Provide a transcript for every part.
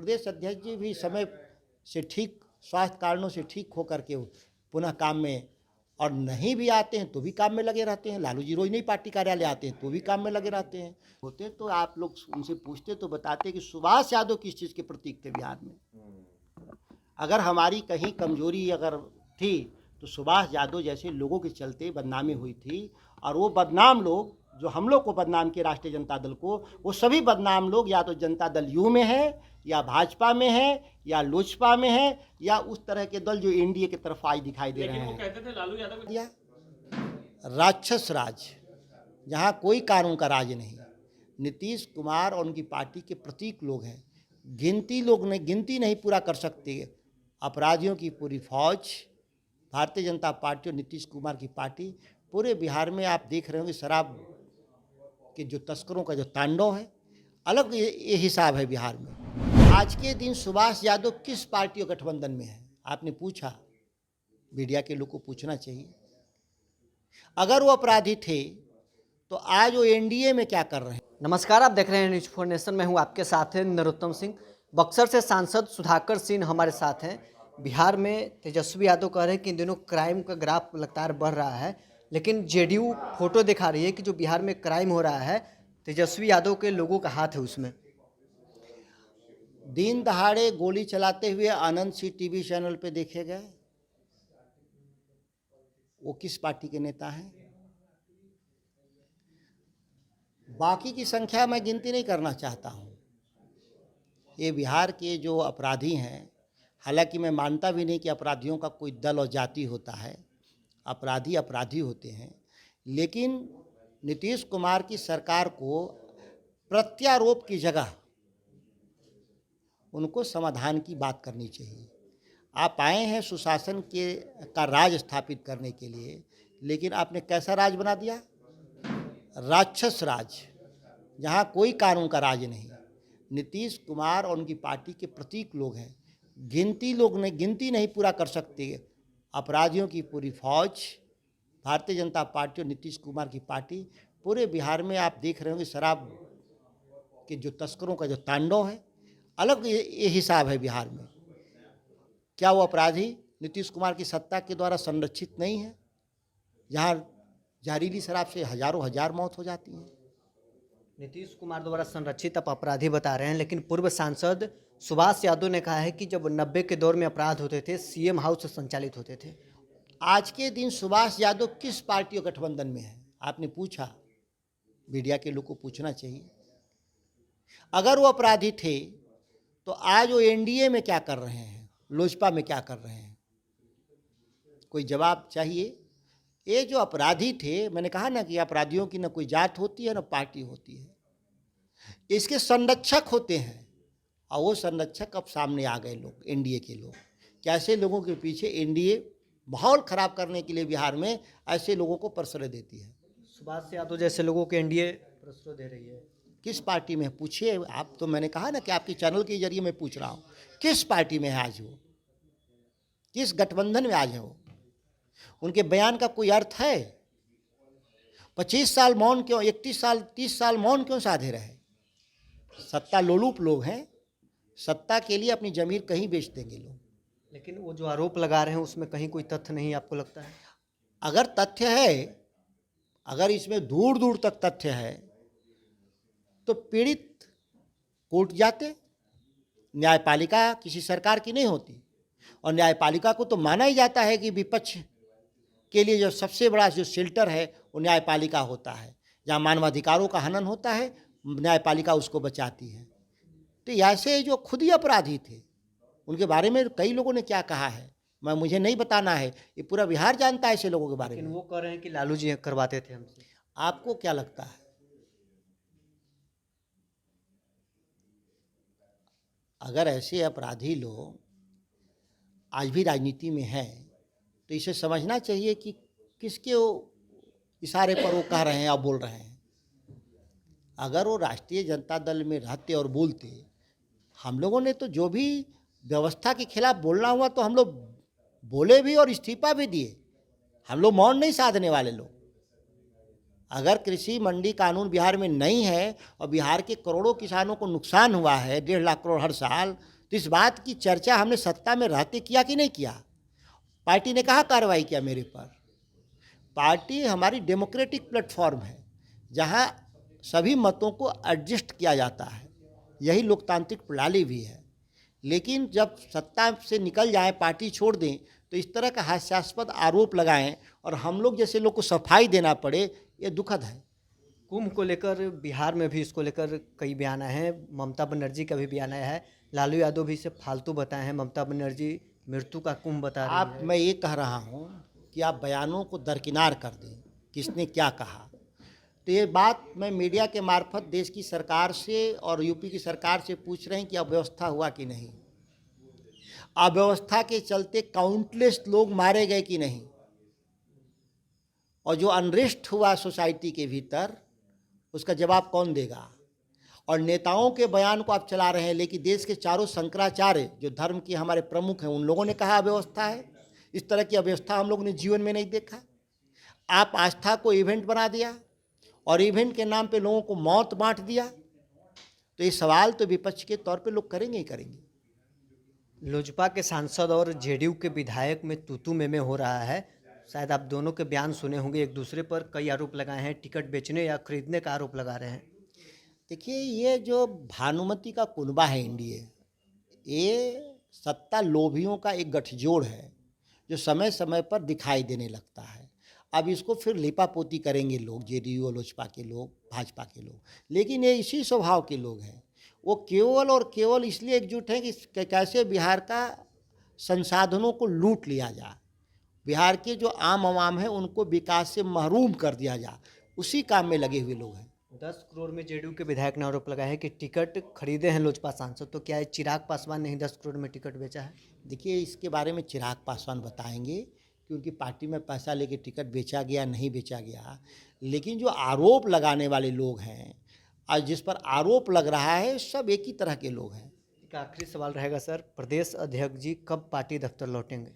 प्रदेश अध्यक्ष जी भी समय से ठीक, स्वास्थ्य कारणों से ठीक होकर के पुनः काम में, और नहीं भी आते हैं तो भी काम में लगे रहते हैं। लालू जी रोज नहीं पार्टी कार्यालय आते हैं तो भी काम में लगे रहते हैं। होते तो आप लोग उनसे पूछते तो बताते कि सुभाष यादव किस चीज़ के प्रतीक थे बिहार में। अगर हमारी कहीं कमजोरी अगर थी तो सुभाष यादव जैसे लोगों के चलते बदनामी हुई थी, और वो बदनाम लोग जो हम लोग को बदनाम किए, राष्ट्रीय जनता दल को, वो सभी बदनाम लोग या तो जनता दल यू में है, या भाजपा में है, या लोजपा में है, या उस तरह के दल जो एनडीए की तरफ आज दिखाई दे रहे हैं। वो कहते थे लालू यादव को राक्षस राज, जहाँ कोई कानून का राज नहीं। नीतीश कुमार और उनकी पार्टी के प्रतीक लोग हैं। गिनती नहीं पूरा कर सकते। अपराधियों की पूरी फौज, भारतीय जनता पार्टी और नीतीश कुमार की पार्टी, पूरे बिहार में आप देख रहे होंगे शराब के जो तस्करों का जो तांडव है, अलग ये हिसाब है बिहार में। आज के दिन सुभाष यादव किस पार्टी और गठबंधन में है, आपने पूछा, मीडिया के लोग को पूछना चाहिए। अगर वो अपराधी थे तो आज वो एनडीए में क्या कर रहे हैं। नमस्कार, आप देख रहे हैं न्यूज़ 4 नेशन। मैं हूं आपके साथ है नरोत्तम सिंह। बक्सर से सांसद सुधाकर सिंह हमारे साथ हैं। बिहार में तेजस्वी यादव कह रहे हैं कि इन दिनों क्राइम का ग्राफ लगातार बढ़ रहा है, लेकिन जेडीयू फोटो दिखा रही है कि जो बिहार में क्राइम हो रहा है तेजस्वी यादव के लोगों का हाथ है उसमें। दिन दहाड़े गोली चलाते हुए आनंद सिंह टीवी चैनल पे देखे गए, वो किस पार्टी के नेता हैं। बाकी की संख्या मैं गिनती नहीं करना चाहता हूँ। ये बिहार के जो अपराधी हैं, हालांकि मैं मानता भी नहीं कि अपराधियों का कोई दल और जाति होता है, अपराधी अपराधी होते हैं, लेकिन नीतीश कुमार की सरकार को प्रत्यारोप की जगह उनको समाधान की बात करनी चाहिए। आप आए हैं सुशासन का राज स्थापित करने के लिए, लेकिन आपने कैसा राज बना दिया, राक्षस राज, जहाँ कोई कानून का राज नहीं। नीतीश कुमार और उनकी पार्टी के प्रतीक लोग हैं। गिनती नहीं पूरा कर सकते। अपराधियों की पूरी फौज, भारतीय जनता पार्टी और नीतीश कुमार की पार्टी, पूरे बिहार में आप देख रहे होंगे शराब के जो तस्करों का जो तांडव है, अलग ये हिसाब है बिहार में। क्या वो अपराधी नीतीश कुमार की सत्ता के द्वारा संरक्षित नहीं है, जहाँ जहरीली शराब से हजारों हजार मौत हो जाती है। नीतीश कुमार द्वारा संरक्षित आप अपराधी बता रहे हैं, लेकिन पूर्व सांसद सुभाष यादव ने कहा है कि जब 90 के दौर में अपराध होते थे सीएम हाउस से संचालित होते थे। आज के दिन सुभाष यादव किस पार्टी और गठबंधन में है, आपने पूछा, मीडिया के लोग को पूछना चाहिए। अगर वो अपराधी थे तो आज वो एनडीए में क्या कर रहे हैं, लोजपा में क्या कर रहे हैं, कोई जवाब चाहिए। ये जो अपराधी थे, मैंने कहा ना कि अपराधियों की ना कोई जात होती है ना पार्टी होती है, इसके संरक्षक होते हैं, और वो संरक्षक अब सामने आ गए लोग, एनडीए के लोग। कैसे लोगों के पीछे एनडीए माहौल खराब करने के लिए बिहार में ऐसे लोगों को प्रश्रय देती है। सुभाष यादव जैसे लोगों को एनडीए प्रश्रय दे रही है। किस पार्टी में पूछिए आप, तो मैंने कहा ना कि आपके चैनल के जरिए मैं पूछ रहा हूँ, किस पार्टी में है आज वो, किस गठबंधन में आज है वो। उनके बयान का कोई अर्थ है। 25 साल मौन क्यों, 31 साल 30 साल मौन क्यों साधे रहे। सत्ता लोलुप लोग हैं, सत्ता के लिए अपनी जमीर कहीं बेच देंगे लोग। लेकिन वो जो आरोप लगा रहे हैं उसमें कहीं कोई तथ्य नहीं, आपको लगता है? अगर तथ्य है, अगर इसमें दूर दूर तक तथ्य है तो पीड़ित कोर्ट जाते। न्यायपालिका किसी सरकार की नहीं होती, और न्यायपालिका को तो माना ही जाता है कि विपक्ष के लिए जो सबसे बड़ा जो शेल्टर है वो न्यायपालिका होता है। जहाँ मानवाधिकारों का हनन होता है, न्यायपालिका उसको बचाती है। तो ऐसे जो खुद ही अपराधी थे, उनके बारे में कई लोगों ने क्या कहा है, मुझे नहीं बताना है, ये पूरा बिहार जानता है ऐसे लोगों के बारे में। लेकिन वो कह रहे हैं कि लालू जी करवाते थे हमसे। आपको क्या लगता है? अगर ऐसे अपराधी लोग आज भी राजनीति में हैं तो इसे समझना चाहिए कि किसके इशारे पर वो कह रहे हैं और बोल रहे हैं। अगर वो राष्ट्रीय जनता दल में रहते और बोलते, हम लोगों ने तो जो भी व्यवस्था के खिलाफ बोलना हुआ तो हम लोग बोले भी और इस्तीफा भी दिए। हम लोग मौन नहीं साधने वाले लोग। अगर कृषि मंडी कानून बिहार में नहीं है और बिहार के करोड़ों किसानों को नुकसान हुआ है, 1.5 लाख करोड़ हर साल, तो इस बात की चर्चा हमने सत्ता में रहते किया कि नहीं किया? पार्टी ने कहाँ कार्रवाई किया मेरे पर? पार्टी हमारी डेमोक्रेटिक प्लेटफॉर्म है जहाँ सभी मतों को एडजस्ट किया जाता है, यही लोकतांत्रिक प्रणाली भी है। लेकिन जब सत्ता से निकल जाएं, पार्टी छोड़ दें, तो इस तरह का हास्यास्पद आरोप लगाएं और हम लोग जैसे लोग को सफाई देना पड़े, ये दुखद है। कुंभ को लेकर बिहार में भी इसको लेकर कई बयान आए हैं, ममता बनर्जी का भी बयान आया है, लालू यादव भी इसे फालतू बताए हैं, ममता बनर्जी मृत्यु का कुंभ बता रही है। मैं ये कह रहा हूँ कि आप बयानों को दरकिनार कर दें, किसने क्या कहा। तो ये बात मैं मीडिया के मार्फत देश की सरकार से और यूपी की सरकार से पूछ रहे हैं कि अव्यवस्था हुआ कि नहीं, अव्यवस्था के चलते काउंटलेस लोग मारे गए कि नहीं, और जो अनरेस्ट हुआ सोसाइटी के भीतर उसका जवाब कौन देगा। और नेताओं के बयान को आप चला रहे हैं, लेकिन देश के चारों शंकराचार्य जो धर्म के हमारे प्रमुख हैं, उन लोगों ने कहा अव्यवस्था है। इस तरह की अव्यवस्था हम लोगों ने जीवन में नहीं देखा। आप आस्था को इवेंट बना दिया और इवेंट के नाम पे लोगों को मौत बांट दिया। तो ये सवाल तो विपक्ष के तौर पे लोग करेंगे ही करेंगे। लोजपा के सांसद और जेडीयू के विधायक में तूतू में हो रहा है। शायद आप दोनों के बयान सुने होंगे, एक दूसरे पर कई आरोप लगाए हैं, टिकट बेचने या खरीदने का आरोप लगा रहे हैं। देखिए, ये जो भानुमति का कुनबा है एनडीए, ये सत्ता लोभियों का एक गठजोड़ है जो समय समय पर दिखाई देने लगता है। अब इसको फिर लिपापोती करेंगे लोग, जेडीयू और लोजपा के लोग, भाजपा के लोग, लेकिन ये इसी स्वभाव के लोग हैं। वो केवल और केवल इसलिए एकजुट हैं कि कैसे बिहार का संसाधनों को लूट लिया जाए, बिहार के जो आम आवाम है उनको विकास से महरूम कर दिया जाए, उसी काम में लगे हुए लोग हैं। 10 करोड़ में जेडीयू के विधायक ने आरोप लगाया है कि टिकट खरीदे हैं लोजपा सांसद, तो क्या है चिराग पासवान ने ही 10 करोड़ में टिकट बेचा है? देखिए, इसके बारे में चिराग पासवान बताएंगे कि उनकी पार्टी में पैसा लेके टिकट बेचा गया नहीं बेचा गया। लेकिन जो आरोप लगाने वाले लोग हैं, आज जिस पर आरोप लग रहा है, सब एक ही तरह के लोग हैं। एक आखिरी सवाल रहेगा सर, प्रदेश अध्यक्ष जी कब पार्टी दफ्तर लौटेंगे?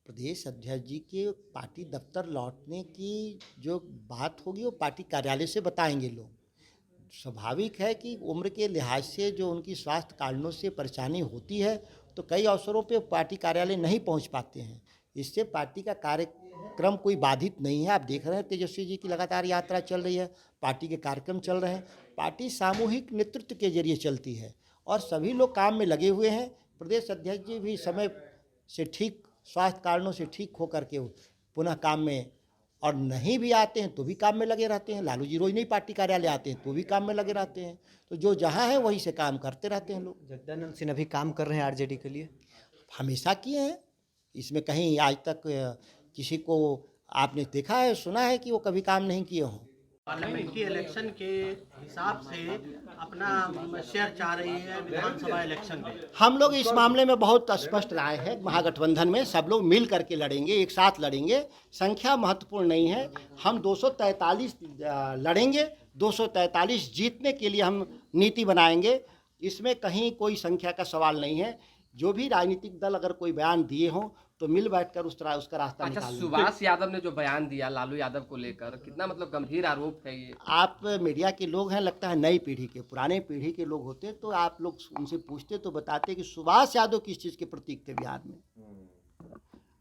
प्रदेश अध्यक्ष जी के पार्टी दफ्तर लौटने की जो बात होगी वो पार्टी कार्यालय से बताएंगे लोग। स्वाभाविक है कि उम्र के लिहाज से जो उनकी स्वास्थ्य कारणों से परेशानी होती है, तो कई अवसरों पे पार्टी कार्यालय नहीं पहुंच पाते हैं। इससे पार्टी का कार्यक्रम कोई बाधित नहीं है। आप देख रहे हैं तेजस्वी जी की लगातार यात्रा चल रही है, पार्टी के कार्यक्रम चल रहे हैं। पार्टी सामूहिक नेतृत्व के जरिए चलती है और सभी लोग काम में लगे हुए हैं। प्रदेश अध्यक्ष जी भी समय से ठीक, स्वास्थ्य कारणों से ठीक होकर के पुनः काम में, और नहीं भी आते हैं तो भी काम में लगे रहते हैं। लालू जी रोज नहीं पार्टी कार्यालय आते हैं तो भी काम में लगे रहते हैं। तो जो जहाँ है वहीं से काम करते रहते हैं लोग। जगदानंद सिंह अभी काम कर रहे हैं आरजेडी के लिए? हमेशा किए हैं, इसमें कहीं आज तक किसी को आपने देखा है, सुना है कि वो कभी काम नहीं किए हों? पार्लियामेंट्री इलेक्शन के हिसाब से अपना शेयर चाह रही है विधानसभा इलेक्शन में। हम लोग इस मामले में बहुत स्पष्ट राय है। महागठबंधन में सब लोग मिल करके लड़ेंगे, एक साथ लड़ेंगे। संख्या महत्वपूर्ण नहीं है। हम 243 लड़ेंगे, 243 जीतने के लिए हम नीति बनाएंगे। इसमें कहीं कोई संख्या का सवाल नहीं है। जो भी राजनीतिक दल अगर कोई बयान दिए हों तो मिल बैठकर उसका रास्ता अच्छा, निकालेंगे। सुभाष यादव ने जो बयान दिया लालू यादव को लेकर, कितना मतलब गंभीर आरोप है ये? आप मीडिया के लोग हैं, लगता है नई पीढ़ी के, पुराने पीढ़ी के लोग होते तो आप लोग उनसे पूछते तो बताते कि सुभाष यादव किस चीज़ के प्रतीक थे बिहार में।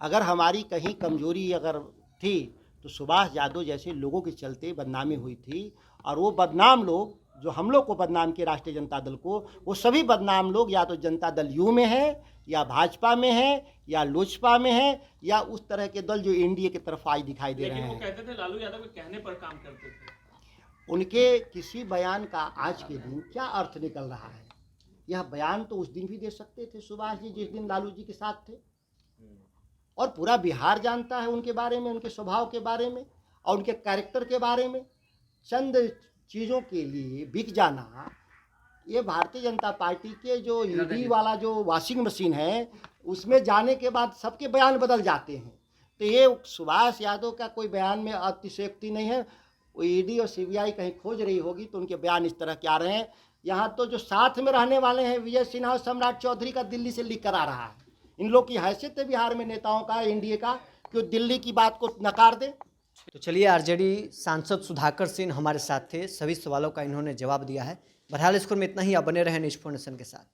अगर हमारी कहीं कमजोरी अगर थी तो सुभाष यादव जैसे लोगों के चलते बदनामी हुई थी। और वो बदनाम लोग जो हम लोग को बदनाम किए, राष्ट्रीय जनता दल को, वो सभी बदनाम लोग या तो जनता दल यू में है, या भाजपा में है, या लोजपा में है, या उस तरह के दल जो एनडीए की तरफ आज दिखाई दे रहे हैं। लेकिन वो कहते थे लालू यादव के कहने पर काम करते थे। उनके किसी बयान का आज के दिन क्या अर्थ निकल रहा है? यह बयान तो उस दिन भी दे सकते थे सुभाष जी, जिस दिन लालू जी के साथ थे। और पूरा बिहार जानता है उनके बारे में, उनके स्वभाव के बारे में और उनके कैरेक्टर के बारे में। चंद चीज़ों के लिए बिक जाना, ये भारतीय जनता पार्टी के जो ईडी वाला जो वॉशिंग मशीन है, उसमें जाने के बाद सबके बयान बदल जाते हैं। तो ये सुभाष यादव का कोई बयान में अतिशयोक्ति नहीं है। वो ईडी और सीबीआई कहीं खोज रही होगी तो उनके बयान इस तरह के आ रहे हैं। यहाँ तो जो साथ में रहने वाले हैं, विजय सिन्हा और सम्राट चौधरी का दिल्ली से लीक करा रहा है। इन लोग की हैसियत है बिहार में नेताओं का, एनडीए का, कि वो दिल्ली की बात को नकार दे। तो चलिए, आरजेडी सांसद सुधाकर सिंह हमारे साथ थे, सभी सवालों का इन्होंने जवाब दिया है। बहरहाल इस में इतना ही। आप बने रहें न्यूज़ 4 नेशन के साथ।